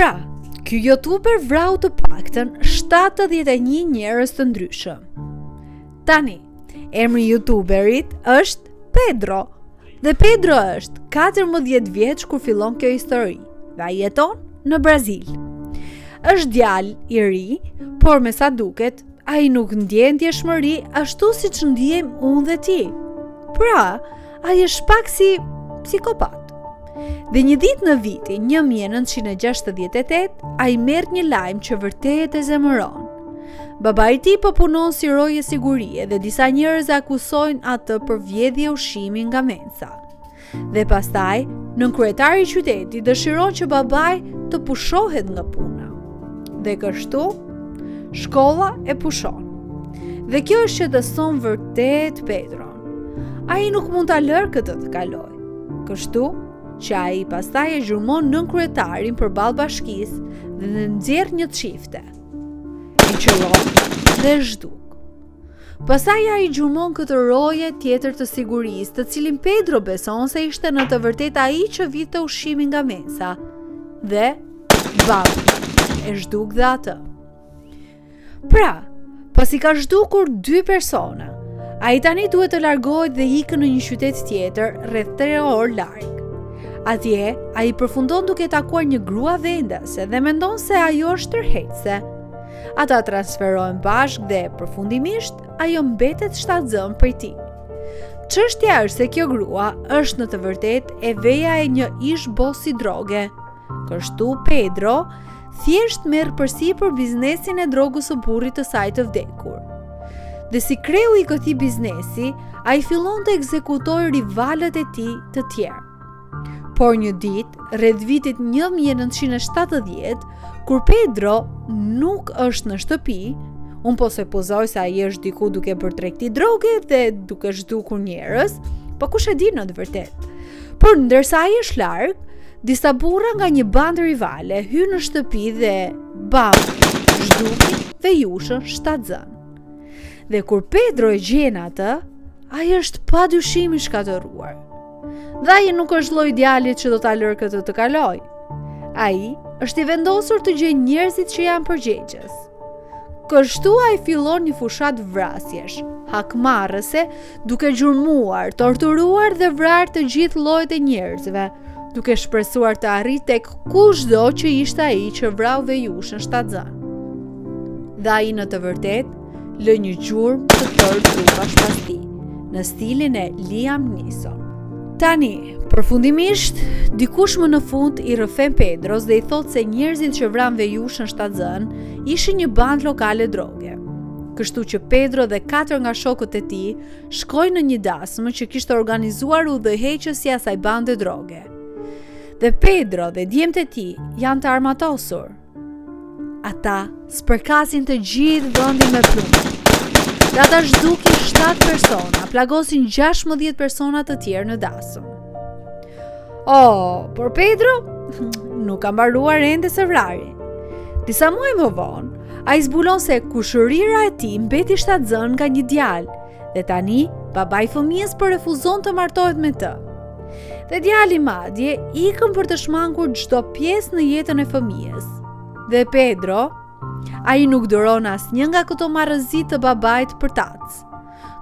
Pra, ky youtuber vrau të paktën 71 njerëz të ndryshëm. Tani, emri youtuberit është Pedro. Dhe Pedro është 14 vjeç kur fillon kjo histori dhe ai jeton në Brazil. Është djalë i ri, por me sa duket, ai nuk ndjen ndjeshmëri ashtu siç ndjem unë dhe ti. Pra, ai është pak si psikopat. Dhe një ditë në vitin 1968, ai merr një lajm që vërtet e zemëron. Baba i tij po punon si roje sigurie dhe disa njerëz akuzojnë atë për vjedhje ushqimi nga mensa. Dhe pastaj, nënkryetari i qytetit dëshiron që babai të pushohet nga puna. Dhe kështu, shkolla e pushon. Dhe kjo është që dëson vërtet Pedron. Ai nuk mund ta lërë këtë të kaloj. Kështu që ai pastaj e gjurmon nënkryetarin përballë bashkisë dhe nxjerr një çifte. I qëllon dhe zhduk. Pastaj ai gjurmon këtë roje tjetër të sigurisë, të cilin Pedro beson se ishte në të vërtetë ai që vinte ushqimin nga mensa. Dhe bam, e zhduk dhe atë. Pra, pasi ka zhdukur 2 persona, ai tani duhet të largohet dhe ikë në një qytet tjetër rreth 3 orë larg. Atje, ai përfundon duke takuar një grua vendase dhe mendon se ajo është tërheqëse. Ata transferohen bashkë dhe përfundimisht ajo mbetet shtatzën prej tij. Çështja është se kjo grua është në të vërtetë e veja e një ish bosi droge. Kështu Pedro thjesht merr përsipër biznesin e drogës së burrit të saj të vdekur. Dhe si kreu i këtij biznesi, ai fillon të ekzekutojë rivalët e tij të tjerë. Por një ditë, rreth vitit 1970, kur Pedro nuk është në shtëpi, unë po supozoj se ai është diku duke bërë tregti droge dhe duke zhdukur njerëz, po kush e di në të vërtetë. Por ndërsa ai është larg, disa burra nga një bandë rivale hyn në shtëpi dhe bam, zhdukin dhe jushën shtatzën. Dhe kur Pedro e gjen atë, ai është padyshim i shkatëruar. Dhe ai nuk është lloji djalit që do ta lërë këtë të kaloj. Ai është i vendosur të gjejë njerëzit që janë përgjegjës. Kështu ai fillon një fushat vrasjesh, hakmarrëse, duke gjurmuar, torturuar dhe vrarë të gjithë llojet e njerëzve, duke shpresuar të arrijë tek kushdo që ishte ai që vrau dhe jushën shtatzën. Dhe ai në të vërtetë lë një gjurmë të tërë trupash pas tij, në stilin e Liam Neeson. Tani, përfundimisht, dikush më në fund i rrëfen Pedros dhe i thot se njerëzit që vran vejushën shtatzën ishin një bandë lokale droge. Kështu që Pedro dhe 4 nga shokët e tij shkojnë në një dasmë që kishte organizuar udhëheqësja e asaj bande droge. Dhe Pedro dhe djemtë e tij janë të armatosur. Ata spërkasin të gjithë vendin me plumë. Dhe ata zhdukin 7 persona, plagosin 16 persona të tjerë në dasëm. Por Pedro nuk ka mbaruar ende së vrari. Disa muaj më vonë, ai zbulon se kushërira e tij mbeti shtatzën nga një djalë, dhe tani babai i fëmijës po refuzon të martohet me të. Dhe djali madje ikën për të shmangur çdo pjesë në jetën e fëmijës. Dhe Pedro, ai nuk duron asnjë nga këto marrëzit të babait për tac.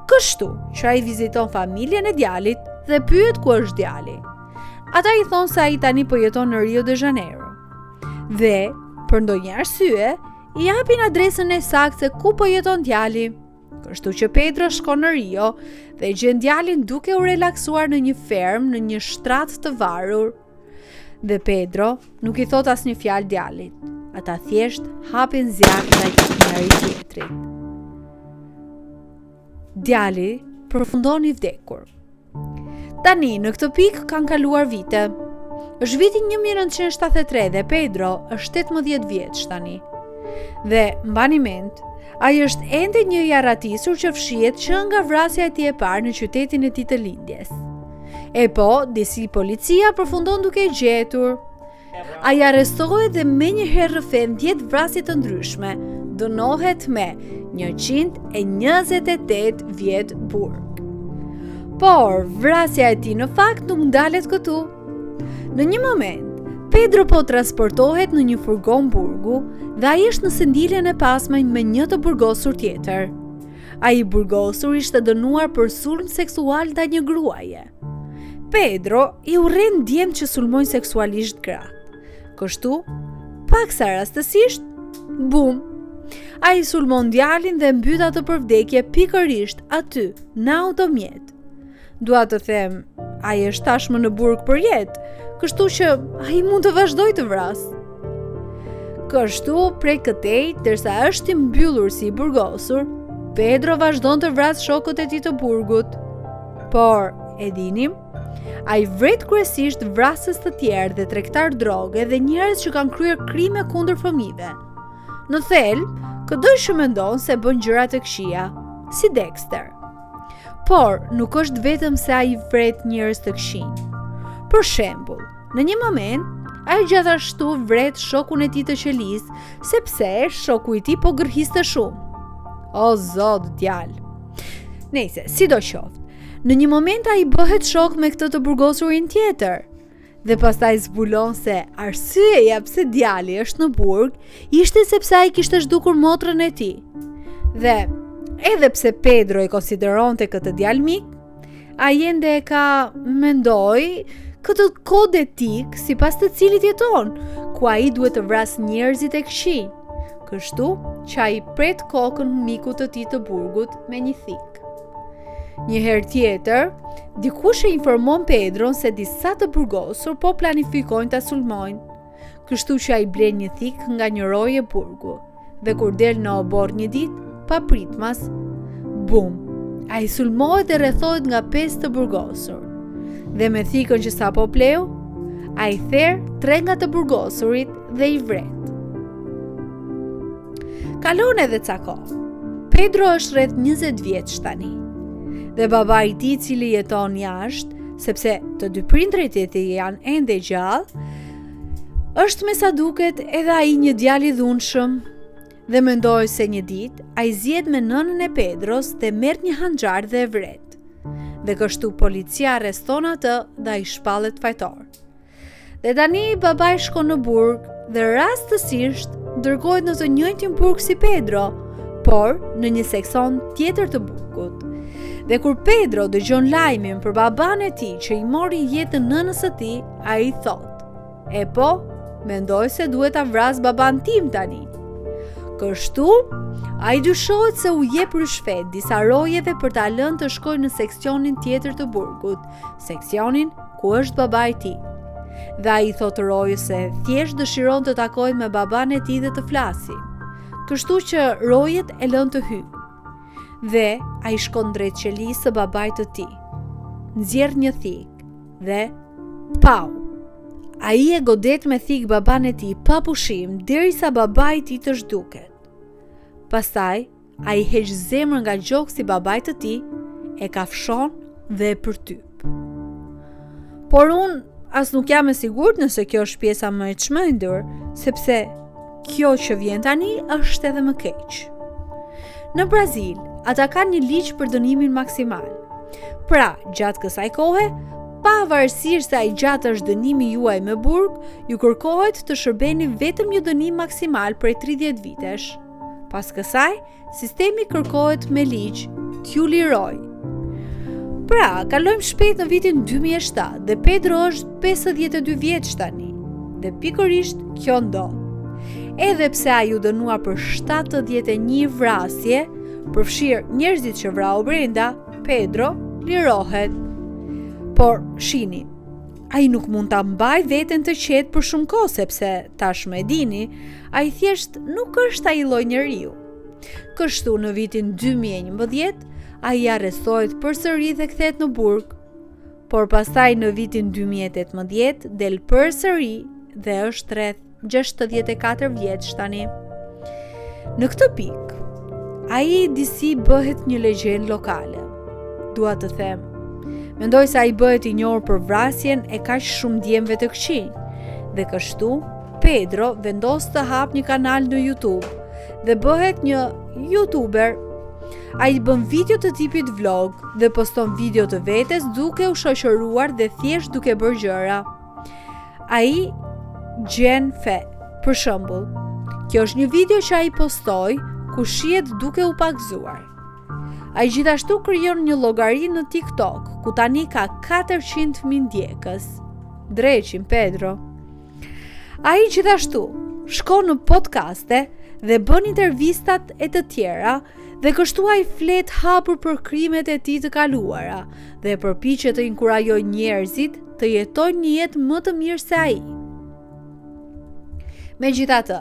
Kështu që ai viziton familjen e djalit dhe pyet ku është djali. Ata i thonë se ai tani po jeton në Rio de Janeiro. Dhe, për ndonjë arsye, i japin adresën e saktë se ku po jeton djali. Kështu që Pedro shkon në Rio dhe gjen djalin duke u relaksuar në një fermë në një shtrat të varur. Dhe Pedro nuk i thot asnjë fjalë djalit. Ata thjesht hapin zjarr ndaj njëri tjetrit. Djali përfundon i vdekur. Tani, në këtë pikë kanë kaluar vite. Është viti 1973 dhe Pedro është 18 vjeç tani. Dhe mbani mend, ai është ende një i arratisur që fshihet që nga vrasja e tij e parë në qytetin e tij të lindjes. E po, disi policia përfundon duke e gjetur. Ai arrestohet dhe menjëherë rrëfen 10 vrasje të ndryshme, dënohet me 128 vjet burg. Por vrasja e tij në fakt nuk ndalet këtu. Në një moment, Pedro po transportohet në një furgon burgu dhe ai është në sendiljen e pasme me një të burgosur tjetër. Ai burgosur ishte dënuar për sulm seksual ndaj një gruaje. Pedro i urren djemt që sulmojnë seksualisht gratë. Kështu, paksa rastësisht, bum! Ai sulmon djalin dhe mbyt atë për vdekje pikërisht aty, në automjet. Dua të them, ai është tashmë në burg për jetë, kështu që ai mund të vazhdoj të vras. Kështu, prej këtej, derisa është i mbyllur si i burgosur, Pedro vazhdon të vras shokët e tij të burgut. Por, e dinim, ai vret kryesisht vrasës të tjerë dhe tregtar droge dhe njerëz që kanë kryer krime kundër fëmijëve. Në thelb, këdo mendon se bën gjëra të këqija, si Dexter. Por, nuk është vetëm se ai vret njerëz të këqij. Për shembull, në një moment, ai gjithashtu vret shokun e tij të qelis, sepse shoku i tij po gërhiste shumë. O zot, djalë. Nëse, sidoqoftë, në një moment ai bëhet shok me këtë të burgosurin tjetër. Dhe pastaj zbulon se arsyeja pse djali është në burg ishte sepse ai kishte zhdukur motrën e tij. Dhe edhe pse Pedro i konsideronte këtë djalë mik, ai ende e ka, mendoj, këtë kod etik sipas të cilit jeton, ku ai duhet të vras njerëzit e këqij. Kështu që ai pret kokën mikut të tij të burgut me një thik. Një herë tjetër, dikush e informon Pedron se disa të burgosur po planifikojnë ta sulmojnë. Kështu që ai blen një thik nga një roje burgu, dhe kur del në obor një ditë, pa pritmas, bum, ai sulmohet e rrethohet nga 5 të burgosur. Dhe me thikën që sapo pleu, ai therr 3 nga të burgosurit dhe i vret. Kalon edhe ca kohë. Pedro është rreth 20 vjeç tani. Dhe baba i tij, i cili jeton jashtë, sepse të dy prindrit e tij janë ende gjallë, është me sa duket edhe ai një djalë i dhunshëm. Dhe mendoj se një ditë ai zgjedh me nënën e Pedros dhe merr një hanxhar dhe e vret. Dhe kështu policia arreston atë dhe ai shpallet fajtor. Dhe tani baba i shkon në burg dhe rastësisht dërgohet në të njëjtin burg si Pedro, por në një seksion tjetër të burgut. Dhe kur Pedro dëgjon lajmin për baban e tij që i mori jetën nënës së tij, ai thot: "E po, mendoj se duhet ta vras baban tim tani." Kështu, ai dyshohet se u jep rishfet disa rojeve për ta lënë të shkojnë në seksionin tjetër të burgut, seksionin ku është baba i tij. Dhe ai thot rojës se thjesht dëshiron të takojë me baban e tij dhe të flasë. Kështu që rojet e lën të hyjë. Dhe ai shkon drejt qelisë së babait të tij. Nxjerr një thik dhe pau. Ai e godet me thik baban e tij pa pushim derisa babai i tij të zhduket. Pastaj ai heq zemrën nga gjoksi i babait të tij, e kafshon dhe e përtyp. Por unë as nuk jam e sigurt nëse kjo është pjesa më e çmendur, sepse kjo që vjen tani është edhe më keq. Në Brazil, ata kanë një ligj për dënimin maksimal. Pra, gjatë kësaj kohe, pavarësisht se ai gjatë është dënimi juaj me burg, ju kërkohet të shërbeni vetëm një dënim maksimal prej 30 vitesh. Pas kësaj, sistemi kërkohet me ligj t'ju liroj. Pra, kalojmë shpejt në vitin 2007 dhe Pedro është 52 vjeç tani. Dhe pikërisht kjo ndodh. Edhe pse ai u dënua për 71 vrasje, përfshir njerëzit që vrau brenda, Pedro lirohet. Por, shini, ai nuk mund ta mbaj veten të qetë për shumë kohë sepse tashmë e dini, ai thjesht nuk është ai lloj njeriu. Kështu në vitin 2011 ai arrestohet përsëri dhe kthehet në burg, por pastaj në vitin 2018 del përsëri dhe është rreth 64 vjeç tani. Në këtë pikë, ai disi bëhet një legjendë lokale. Dua të them, mendoj se ai bëhet i njohur për vrasjen e kaq shumë djemve të këqij. Dhe kështu, Pedro vendos të hap një kanal në YouTube dhe bëhet një YouTuber. Ai bën video të tipit vlog dhe poston video të vetes duke u shoqëruar dhe thjesht duke bërë gjëra. Ai Gjen Fe. Për shembull, kjo është një video që ai postoi ku shihet duke u pagzuar. Ai gjithashtu krijon një llogari në TikTok ku tani ka 400.000 ndjekës. Dreqin Pedro. Ai gjithashtu shkon në podcaste dhe bën intervistat e të tjera dhe kështu ai flet hapur për krimet e tij të kaluara dhe përpiqet të inkurajojë njerëzit të jetojnë një jetë më të mirë se ai. Megjithatë,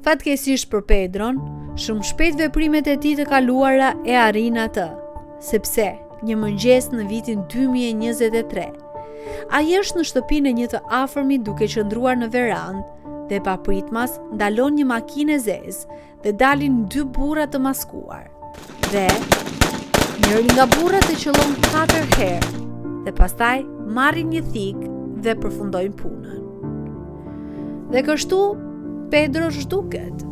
fatkeqësisht për Pedron, shumë shpejt veprimet e tij të kaluara e arrin atë, sepse një mëngjes në vitin 2023, ai është në shtëpinë e një të afërmit duke qëndruar në verandë dhe papritmas ndalon një makinë e zezë dhe dalin 2 burra të maskuar. Dhe njëri nga burrat e qëllon 4 herë dhe pastaj marrin një thikë dhe përfundojnë punën. Dhe kështu Pedro zhduket.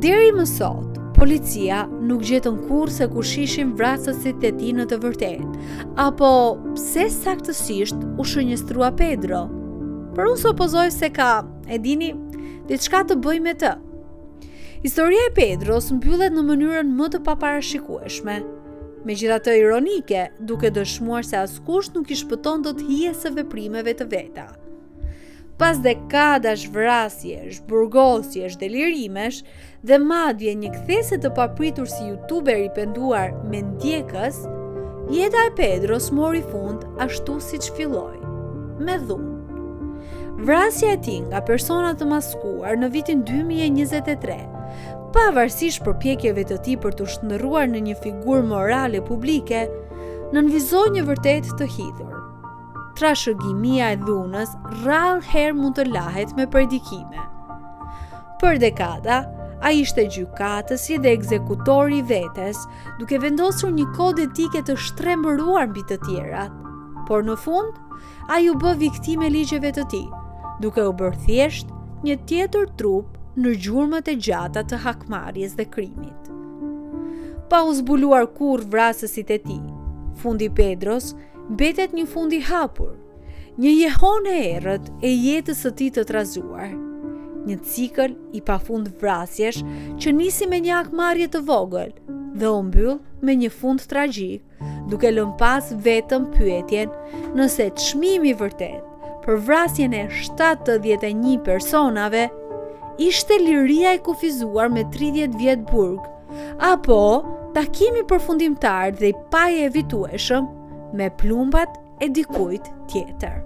Deri më sot, policia nuk gjetën kurrë se kush ishin vrasësit e tij në të vërtetë, apo pse saktësisht u shënjestrua Pedro. Por unë supozoj se ka, e dini, diçka të bëjë me të. Historia e Pedros mbyllet në mënyrën më të paparashikueshme, megjithatë ironike, duke dëshmuar se askush nuk i shpëton dot hijes së veprimeve të veta. Pas dekadash vrasjesh, burgosjesh, delirimesh dhe madje një kthese të papritur si youtuber i penduar me ndjekës, jeta e Pedros mori fund ashtu siç filloi, me dhunë. Vrasja e tij nga persona të maskuar në vitin 2023, pavarësisht përpjekjeve të tij për të shndërruar në një figurë morale publike, nënvizoi një vërtet të hidhur. Trashëgimia e dhunës rrallë herë mund të lahet me predikime. Për dekada, ai ishte gjykatësi dhe ekzekutori i vetes, duke vendosur një kod etike të shtrembëruar mbi të tjerat. Por në fund, ai u bë viktimë e ligjeve të tij, duke u bërë thjesht një tjetër trup në gjurmët e gjata të hakmarrjes dhe krimit. Pa u zbuluar kurrë vrasësit e tij, fundi Pedros mbetet një fund i hapur, një jehon e errët e jetës së tij të trazuar, një cikël i pafund vrasjesh që nisi me një hakmarrje të vogël dhe u mbyll me një fund tragjik, duke lënë pas vetëm pyetjen nëse çmimi i vërtet për vrasjen e 71 personave ishte liria e kufizuar me 30 vjet burg, apo takimi përfundimtar dhe i pa evitueshëm me plumbat e dikujt tjetër.